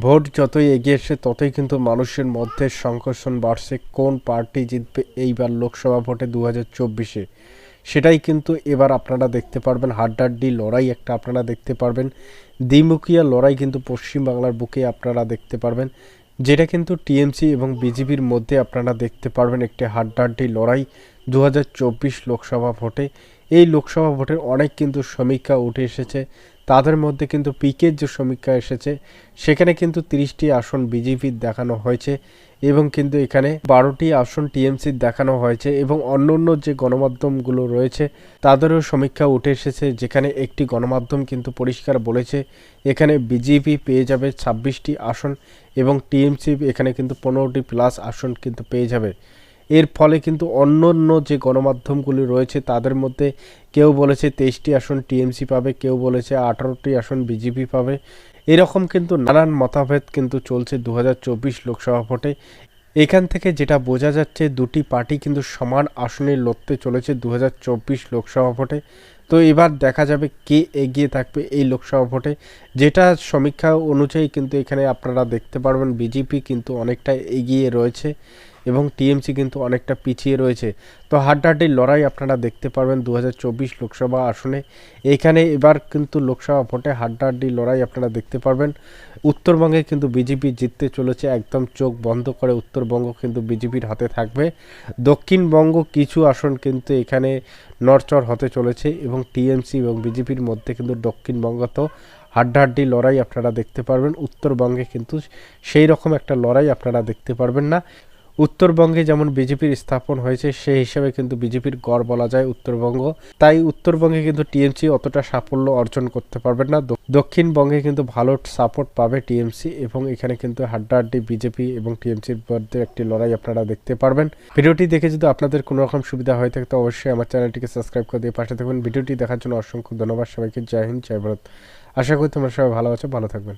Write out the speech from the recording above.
Vote যতই এগিয়ে আসছে ততই কিন্তু মানুষের মধ্যে সংকর্ষণ বাড়ছে কোন পার্টি জিতবে এইবার লোকসভা ভোটে 2024-এ। সেটাই কিন্তু এবার আপনারা দেখতে পারবেন, হাড্ডাহাড্ডি লড়াই একটা আপনারা দেখতে পারবেন, দ্বিমুখীয়া লড়াই কিন্তু পশ্চিমবাংলার বুকে আপনারা দেখতে পারবেন, যেটা কিন্তু টিএমসি এবং বিজেপির মধ্যে আপনারা দেখতে পারবেন একটি হাড্ডাহাড্ডি লড়াই 2024 লোকসভা ভোটে। এই লোকসভা ভোটের অনেক কিন্তু সমীক্ষা উঠে এসেছে, তাদের মধ্যে কিন্তু পিকের যে সমীক্ষা এসেছে সেখানে কিন্তু 30টি আসন বিজেপির দেখানো হয়েছে এবং কিন্তু এখানে 12টি আসন টিএমসির দেখানো হয়েছে এবং অন্য যে গণমাধ্যমগুলো রয়েছে তাদেরও সমীক্ষা উঠে এসেছে, যেখানে একটি গণমাধ্যম কিন্তু পরিষ্কার বলেছে এখানে বিজেপি পেয়ে যাবে 26টি আসন এবং টিএমসি এখানে কিন্তু 15টি প্লাস আসন কিন্তু পেয়ে যাবে। এর ফলে কিন্তু অন্য যে গণমাধ্যমগুলি রয়েছে তাদের মধ্যে কেউ বলেছে 23টি আসন টিএমসি পাবে, কেউ বলেছে 18টি আসন বিজেপি পাবে। এরকম কিন্তু নানান মতভেদ কিন্তু চলছে 2024 লোকসভা ভোটে। এখান থেকে যেটা বোঝা যাচ্ছে দুটি পার্টি কিন্তু সমান আসনে লড়তে চলেছে 2024 লোকসভা ভোটে। তো এবার দেখা যাবে কে এগিয়ে থাকবে এই লোকসভা ভোটে। যেটা সমীক্ষা অনুযায়ী কিন্তু এখানে আপনারা দেখতে পারবেন বিজেপি কিন্তু অনেকটা এগিয়ে রয়েছে এবং টিএমসি কিন্তু অনেকটা পিছিয়ে রয়েছে। তো হাড্ডাহাড্ডি লড়াই আপনারা দেখতে পারবেন 2024 লোকসভা আসনে। এখানে এবার কিন্তু লোকসভা ভোটে হাড্ডাহাড্ডি লড়াই আপনারা দেখতে পারবেন। উত্তরবঙ্গে কিন্তু বিজেপি জিততে চলেছে, একদম চোখ বন্ধ করে উত্তরবঙ্গ কিন্তু বিজেপির হাতে থাকবে। দক্ষিণবঙ্গ কিছু আসন কিন্তু এখানে নড়চড় হতে চলেছে এবং টিএমসি এবং বিজেপির মধ্যে কিন্তু দক্ষিণবঙ্গতেও হাড্ডাহাড্ডি লড়াই আপনারা দেখতে পারবেন। উত্তরবঙ্গে কিন্তু সেই রকম একটা লড়াই আপনারা দেখতে পারবেন না। উত্তরবঙ্গে যেমন বিজেপির স্থাপন হয়েছে সেই হিসাবে কিন্তু বিজেপির গড় বলা যায় উত্তরবঙ্গ। তাই উত্তরবঙ্গে কিন্তু টিএমসি অতটা সাফল্য অর্জন করতে পারবে না। দক্ষিণবঙ্গে কিন্তু ভালো সাপোর্ট পাবে টিএমসি এবং এখানে কিন্তু হাড্ডাহাড্ডি বিজেপি এবং টিএমসির মধ্যে একটি লড়াই আপনারা দেখতে পারবেন। ভিডিওটি দেখে যদি আপনাদের কোনো রকম সুবিধা হয়ে থাকে তো অবশ্যই আমার চ্যানেলটিকে সাবস্ক্রাইব করে দিয়ে পাশে থাকবেন। ভিডিওটি দেখার জন্য অসংখ্য ধন্যবাদ সবাইকে। জয় হিন্দ, জয় ভারত। আশা করি তোমরা সবাই ভালো আছো, ভালো থাকবেন।